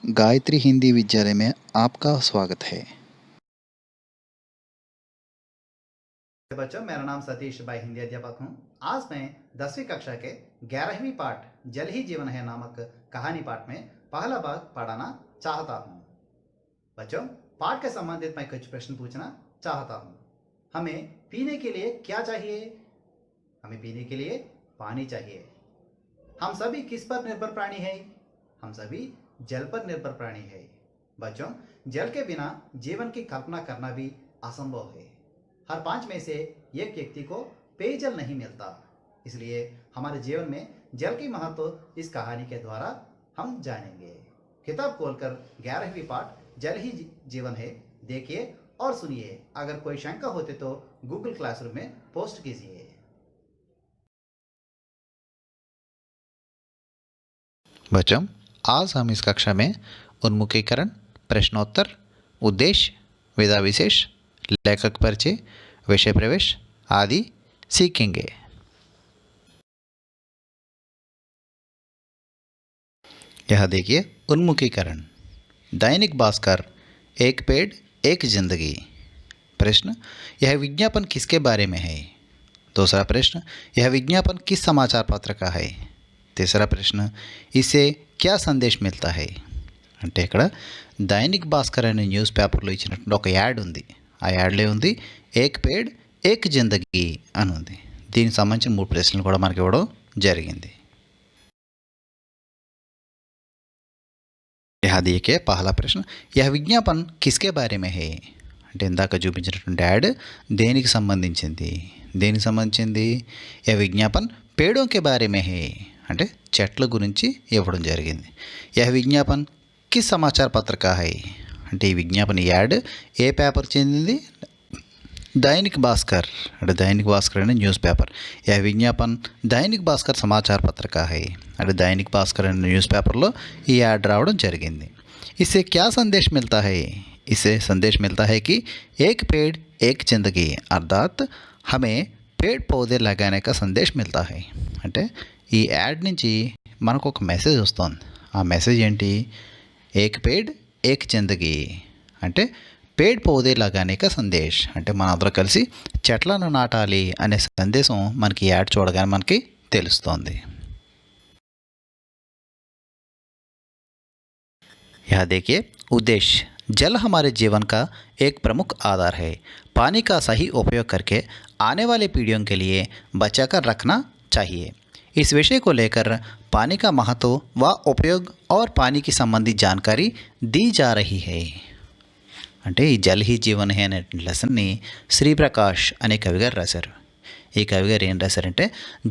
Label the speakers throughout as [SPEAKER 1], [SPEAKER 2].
[SPEAKER 1] गायत्री हिंदी विद्यालय में आपका स्वागत है।
[SPEAKER 2] बच्चों, मेरा नाम सतीश भाई हिंदी अध्यापक हूँ। आज मैं 10वीं कक्षा के 11वीं पाठ जल ही जीवन है नामक कहानी पाठ में पहला भाग पढ़ाना चाहता हूँ। बच्चों, पाठ के संबंधित मैं कुछ प्रश्न पूछना चाहता हूँ। हमें पीने के लिए क्या चाहिए? हमें पीने के लिए पानी चाहिए। हम सभी किस पर निर्भर प्राणी है? हम सभी जल पर निर्भर प्राणी है। बच्चों, जल के बिना जीवन की कल्पना करना भी असंभव है। हर 5 में से एक व्यक्ति को पेयजल नहीं मिलता। इसलिए हमारे जीवन में जल की महत्व इस कहानी के द्वारा हम जानेंगे। किताब खोलकर 11वीं पाठ जल ही जीवन है देखिए और सुनिए। अगर कोई शंका होते तो गूगल क्लासरूम में पोस्ट कीजिए।
[SPEAKER 1] बच्चों, आज हम इस कक्षा में उन्मुखीकरण, प्रश्नोत्तर, उद्देश्य, विधा विशेष, लेखक परिचय, विषय प्रवेश आदि सीखेंगे। यह देखिए उन्मुखीकरण। दैनिक भास्कर, एक पेड़ एक जिंदगी। प्रश्न, यह विज्ञापन किसके बारे में है? दूसरा प्रश्न, यह विज्ञापन किस समाचार पत्र का है? तीसरा प्रश्न, इससे क्या సందేశ్ మిల్తా హై? అంటే ఇక్కడ దైనిక్ భాస్కర్ అనే న్యూస్ పేపర్లో ఇచ్చినటువంటి ఒక యాడ్ ఉంది. ఆ యాడ్లో ఉంది ఏక్ పేడ్ ఏక్ జిందగీ అని ఉంది. దీనికి సంబంధించిన 3 ప్రశ్నలు కూడా మనకి ఇవ్వడం జరిగింది. यहाँ देखिए पहला प्रश्न, यह विज्ञापन किसके बारे में है? అంటే ఇందాక చూపించినటువంటి యాడ్ దేనికి సంబంధించింది? దేనికి సంబంధించింది? యह विज्ञापन पेड़ों के बारे में है అంటే చెట్ల గురించి ఇవ్వడం జరిగింది. यह विज्ञापन किस समाचार पत्र का है? అంటే ఈ విజ్ఞాపన యాడ్ ఏ పేపర్ చెందింది? दैनिक भास्कर అంటే दैनिक भास्कर అనే న్యూస్ పేపర్. यह विज्ञापन दैनिक भास्कर समाचार पत्र का है అంటే दैनिक भास्कर అనే న్యూస్ పేపర్లో ఈ యాడ్ రావడం జరిగింది. इससे क्या संदेश मिलता है? इससे संदेश मिलता है कि एक पेड़ एक जिंदगी अर्थात हमें पेड़ पौधे लगाने का संदेश मिलता है. అంటే ఈ యాడ్ నుంచి మనకు ఒక మెసేజ్ వస్తుంది. ఆ మెసేజ్ ఏంటి? ఏక్ పేడ్ ఏక్ జిందగీ అంటే పేడ్ పౌదే లగానే కా సందేశ్ అంటే మనందరం కలిసి చెట్లను నాటాలి అనే సందేశం మనకి యాడ్ చూడగానే మనకి తెలుస్తోంది. यह देखिए उद्देश्य, जल हमारे जीवन का एक प्रमुख आधार है. पानी का सही उपयोग करके आने वाले पीढ़ियों के लिए बचाकर रखना चाहिए. इस विषय को लेकर पानी का महत्व व उपयोग और पानी की संबंधी जानकारी दी जा रही है. అంటే ఈ జల్ హీ జీవన్ హే అనే లెసన్ని శ్రీప్రకాష్ అనే కవి గారు రాశారు. ఈ కవి గారు ఏం రాశారంటే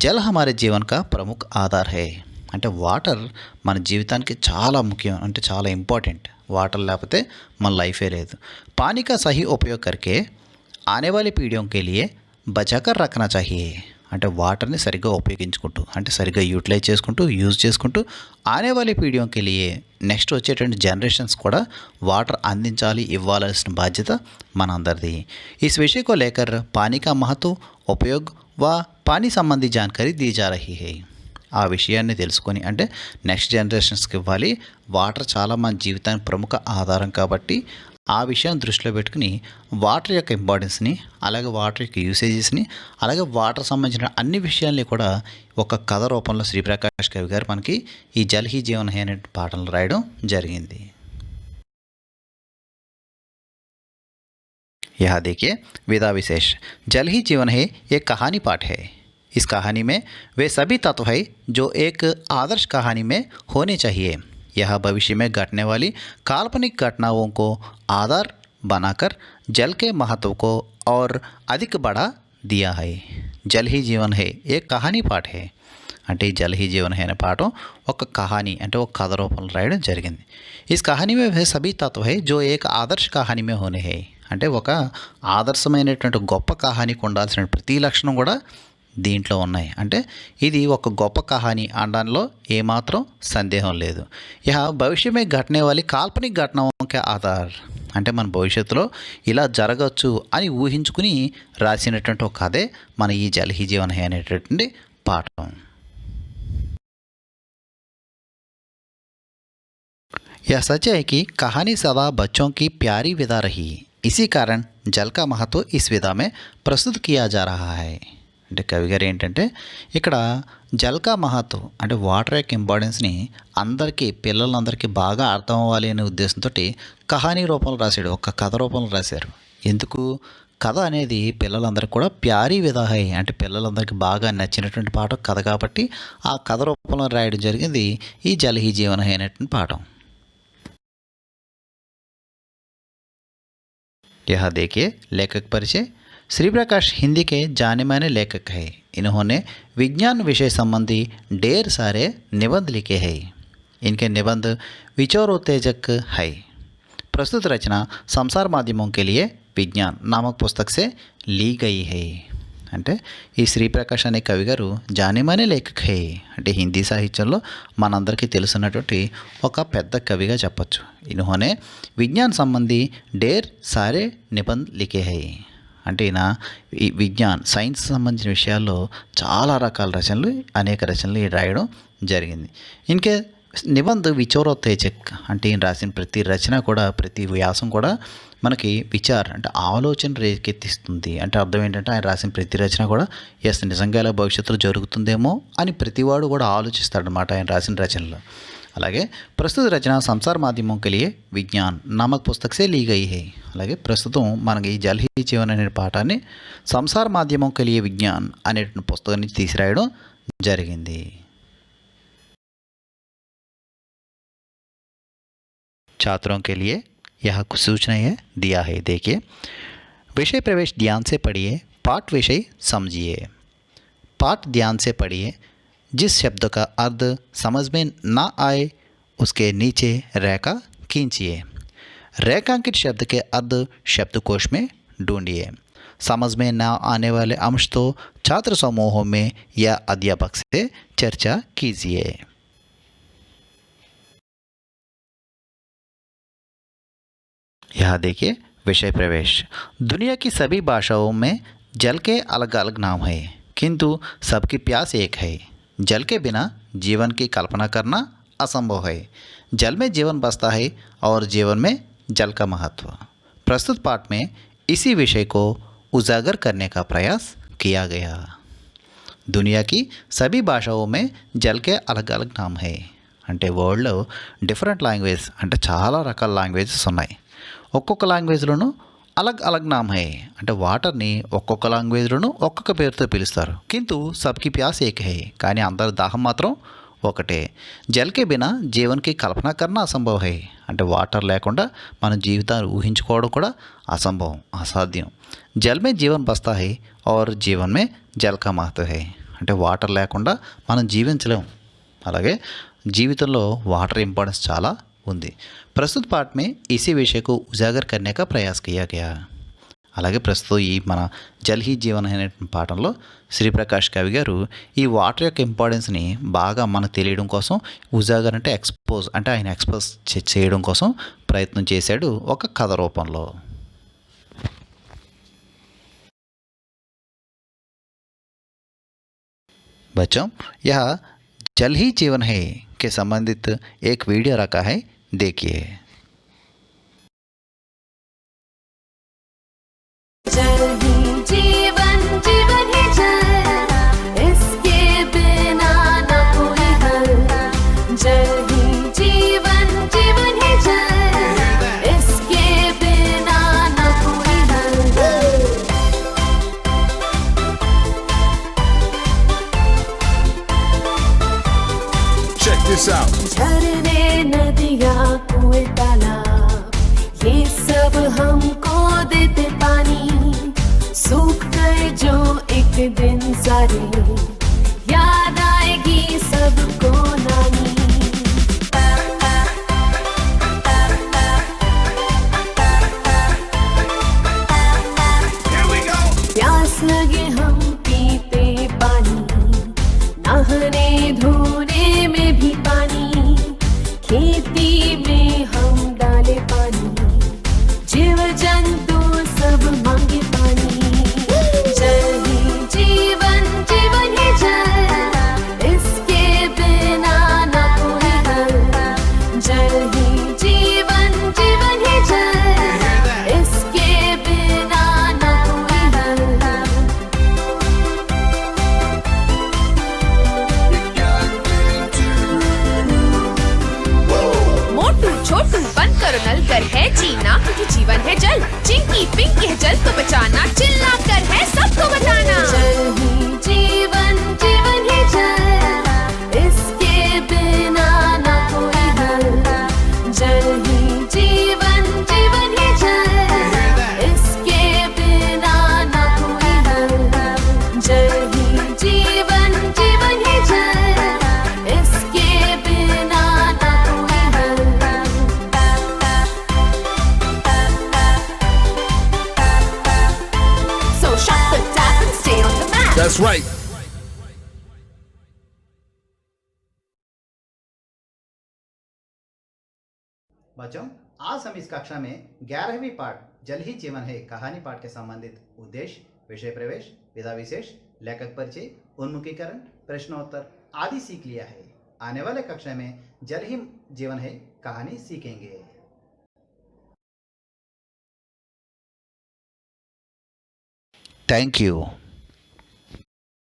[SPEAKER 1] జల్ హమారే జీవన్ కా ప్రముఖ ఆధార్ హే అంటే వాటర్ మన జీవితానికి చాలా ముఖ్యం, అంటే చాలా ఇంపార్టెంట్. వాటర్ లేకపోతే మన లైఫే లేదు. పానీ కా సహీ ఉపయోగ్ కర్కే ఆనే వాలే పీడియోం కే లియే బచాకర్ రఖనా చాహియే అంటే వాటర్ని సరిగ్గా ఉపయోగించుకుంటూ అంటే సరిగ్గా యూటిలైజ్ చేసుకుంటూ యూజ్ చేసుకుంటూ ఆనే వాలే పీడియోంకి లియే నెక్స్ట్ వచ్చేటువంటి జనరేషన్స్ కూడా వాటర్ అందించాలి, ఇవ్వాల్సిన బాధ్యత మనందరిది. इस विषय को लेकर पानी का महत्व उपयोग व पानी संबंधी जानकारी दी जा रही है. ఆ విషయాన్ని తెలుసుకొని అంటే నెక్స్ట్ జనరేషన్స్కి ఇవ్వాలి. వాటర్ చాలా మన జీవితానికి ప్రముఖ ఆధారం కాబట్టి ఆ విషయాన్ని దృష్టిలో పెట్టుకుని వాటర్ యొక్క ఇంపార్టెన్స్ని, అలాగే వాటర్ యొక్క యూసేజెస్ని, అలాగే వాటర్ సంబంధించిన అన్ని విషయాల్ని కూడా ఒక కథ రూపంలో శ్రీప్రకాష్ కవి గారు మనకి ఈ జల్ హీ జీవన్ హే అనే పాటలు రాయడం జరిగింది. यहाँ देखिए विधा विशेष, जल ही जीवन है एक कहानी पाठ है. इस कहानी में वे सभी तत्व है जो एक आदर्श कहानी में होने चाहिए. यह भविष्य में घटने वाली काल्पनिक घटनाओं को आधार बनाकर जल के महत्व को और अधिक बढ़ा दिया है. जल ही जीवन है एक कहानी पाठ है అంటే ఈ జల్ హీ జీవన్ హే అనే పాఠం ఒక కహానీ అంటే ఒక కథ రూపంలో రాయడం జరిగింది. Is Kahani May way సభీ Tattva high జో ఏక్ ఆదర్శ కహానీ మే హోనే హై అంటే ఒక ఆదర్శమైనటువంటి గొప్ప కహానీకి ఉండాల్సిన ప్రతి లక్షణం కూడా దీంట్లో ఉన్నాయి. అంటే ఇది ఒక గొప్ప కహానీ అనడంలో ఏమాత్రం సందేహం లేదు. యహ భవిష్య మే ఘటనే వాలి కాల్పనిక ఘటనోంకే ఆధార్ అంటే మన భవిష్యత్తులో ఇలా జరగచ్చు అని ఊహించుకుని రాసినటువంటి ఒక కథే మన ఈ జల్ హీ జీవన్ హే అనేటటువంటి పాఠం. यह सच है कि कहानी सदा बच्चों की प्यारी विधा रही। इसी कारण జల్ కా మహత్వ ఇస్ విధా మే ప్రస్తుత కియా జా రహా హై. అంటే కవి గారు ఏంటంటే ఇక్కడ జల్ కా మహత్వ అంటే వాటర్ యొక్క ఇంపార్టెన్స్ని అందరికీ పిల్లలందరికీ బాగా అర్థం అవ్వాలి అనే ఉద్దేశంతో కహానీ రూపంలో రాశాడు, ఒక కథ రూపంలో రాశారు. ఎందుకు కథ అనేది పిల్లలందరికీ కూడా ప్యారీ విధా హై అంటే పిల్లలందరికీ బాగా నచ్చినటువంటి పాఠం కథ కాబట్టి ఆ కథ రూపంలో రాయడం జరిగింది ఈ జల్ హీ జీవన్ హై అనేటువంటి పాఠం. यहाँ देखिए लेखक परिचय. श्री प्रकाश हिंदी के जाने माने लेखक है. इन्होंने विज्ञान विषय संबंधी ढेर सारे निबंध लिखे हैं. इनके निबंध विचारोत्तेजक है. प्रस्तुत रचना संसार माध्यमों के लिए विज्ञान नामक पुस्तक से ली गई है. అంటే ఈ శ్రీప్రకాష్ అనే కవి గారు జానేమానే లేఖక్ హే అంటే హిందీ సాహిత్యంలో మనందరికీ తెలుసున్నటువంటి ఒక పెద్ద కవిగా చెప్పచ్చు. ఇన్హోనే విజ్ఞాన్ సంబంధి డేర్ సారే నిబంధ్ లిఖే హై అంటే ఈయన ఈ విజ్ఞాన్ సైన్స్ సంబంధించిన విషయాల్లో చాలా రకాల రచనలు అనేక రచనలు రాయడం జరిగింది. ఇంకే నిబంధ విచారోత్తేజక్ అంటే ఈయన రాసిన ప్రతి రచన కూడా ప్రతి వ్యాసం కూడా మనకి విచార్ అంటే ఆలోచన రేకెత్తిస్తుంది. అంటే అర్థం ఏంటంటే ఆయన రాసిన ప్రతి రచన కూడా ఎస్ నిజంగా ఇలా భవిష్యత్తులో జరుగుతుందేమో అని ప్రతివాడు కూడా ఆలోచిస్తాడనమాట ఆయన రాసిన రచనలో. అలాగే ప్రస్తుత రచన సంసార్ మాధ్యమం కెలియే విజ్ఞాన్ నామక్ పుస్తక్ సే లీ గయి హై. అలాగే ప్రస్తుతం మనకి ఈ జల్ హీ జీవన్ అనే పాఠాన్ని సంసార్ మాధ్యమం కెలియే విజ్ఞాన్ అనేటువంటి పుస్తకం నుంచి తీసిరాయడం జరిగింది. छात्रों के लिए यह कुछ सूचनाएं दिया है. देखिए विषय प्रवेश ध्यान से पढ़िए, पाठ विषय समझिए. पाठ ध्यान से पढ़िए. जिस शब्द का अर्थ समझ में ना आए उसके नीचे रेखा खींचिए. रेखांकित शब्द के अर्थ शब्दकोश में ढूंढिए. समझ में ना आने वाले अंश तो छात्र समूहों में या अध्यापक से चर्चा कीजिए. यहाँ देखिए विषय प्रवेश. दुनिया की सभी भाषाओं में जल के अलग अलग नाम हैं, किंतु सबकी प्यास एक है. जल के बिना जीवन की कल्पना करना असंभव है. जल में जीवन बसता है और जीवन में जल का महत्व. प्रस्तुत पाठ में इसी विषय को उजागर करने का प्रयास किया गया. दुनिया की सभी भाषाओं में जल के अलग अलग नाम है అంటే వరల్డ్లో డిఫరెంట్ లాంగ్వేజ్ అంటే చాలా రకాల లాంగ్వేజెస్ ఉన్నాయి. ఒక్కొక్క లాంగ్వేజ్లోనూ అలగ్ అలగ్ నామ్ హై అంటే వాటర్ని ఒక్కొక్క లాంగ్వేజ్లోనూ ఒక్కొక్క పేరుతో పిలుస్తారు. కింటూ సబ్కి ప్యాస్ ఏక్ హై కానీ అందరి దాహం మాత్రం ఒకటే. జల్కే బినా జీవన్కి కల్పన కన్నా అసంభవ్ హై అంటే వాటర్ లేకుండా మన జీవితాన్ని ఊహించుకోవడం కూడా అసంభవం, అసాధ్యం. జల్ మే జీవన్ బస్తా హై और జీవన్ మే జల్ కా మహత్వ హై అంటే వాటర్ లేకుండా మనం జీవించలేం. అలాగే జీవితంలో వాటర్ ఇంపార్టెన్స్ చాలా ఉంది. ప్రస్తుత పాఠ మే ఇसी విషయ को उजागर करने का प्रयास किया गया. అలాగే ప్రస్తుతం ఈ మన జల్ హీ జీవన్ అనే పాఠంలో శ్రీప్రకాష్ కవి గారు ఈ వాటర్ యొక్క ఇంపార్టెన్స్ని బాగా మనకు తెలియడం కోసం ఉజాగర్ అంటే ఎక్స్పోజ్ అంటే ఆయన ఎక్స్పోజ్ చేయడం కోసం ప్రయత్నం చేశాడు ఒక కథ రూపంలో. बच्चों यह जल ही जीवन है के संबंधित एक वीडियो रखा है, देखिए.
[SPEAKER 3] जल ही जीवन, जीवन ही जल, इसके बिना न कोई हल. जल ही जीवन, जीवन ही जल, इसके बिना न कोई हल.
[SPEAKER 4] Check this out.
[SPEAKER 3] झरने नदियाँ कुएं तालाब ये सब हमको देते पानी. सूख गए जो एक दिन सारे याद आएगी सबको नानी.
[SPEAKER 4] Here we go.
[SPEAKER 3] प्यास लगे हम पीते पानी, नहाने धोने में भी पानी, खेती में हम डाले पानी, जीव जंतु सब मांगे पानी. जल ही जीवन, जीवन ही जल, इसके बिना न कोई हल. जल ही
[SPEAKER 4] That's right.
[SPEAKER 2] बच्चों, आज हम इस कक्षा में 11वीं पाठ जल ही जीवन है कहानी पाठ के संबंधित उद्देश्य, विषय प्रवेश, विधा विशेष, लेखक परिचय, उन्मुखीकरण, प्रश्नोत्तर आदि सीख लिया है। आने वाले कक्षा में जल ही जीवन है कहानी सीखेंगे।
[SPEAKER 1] Thank you.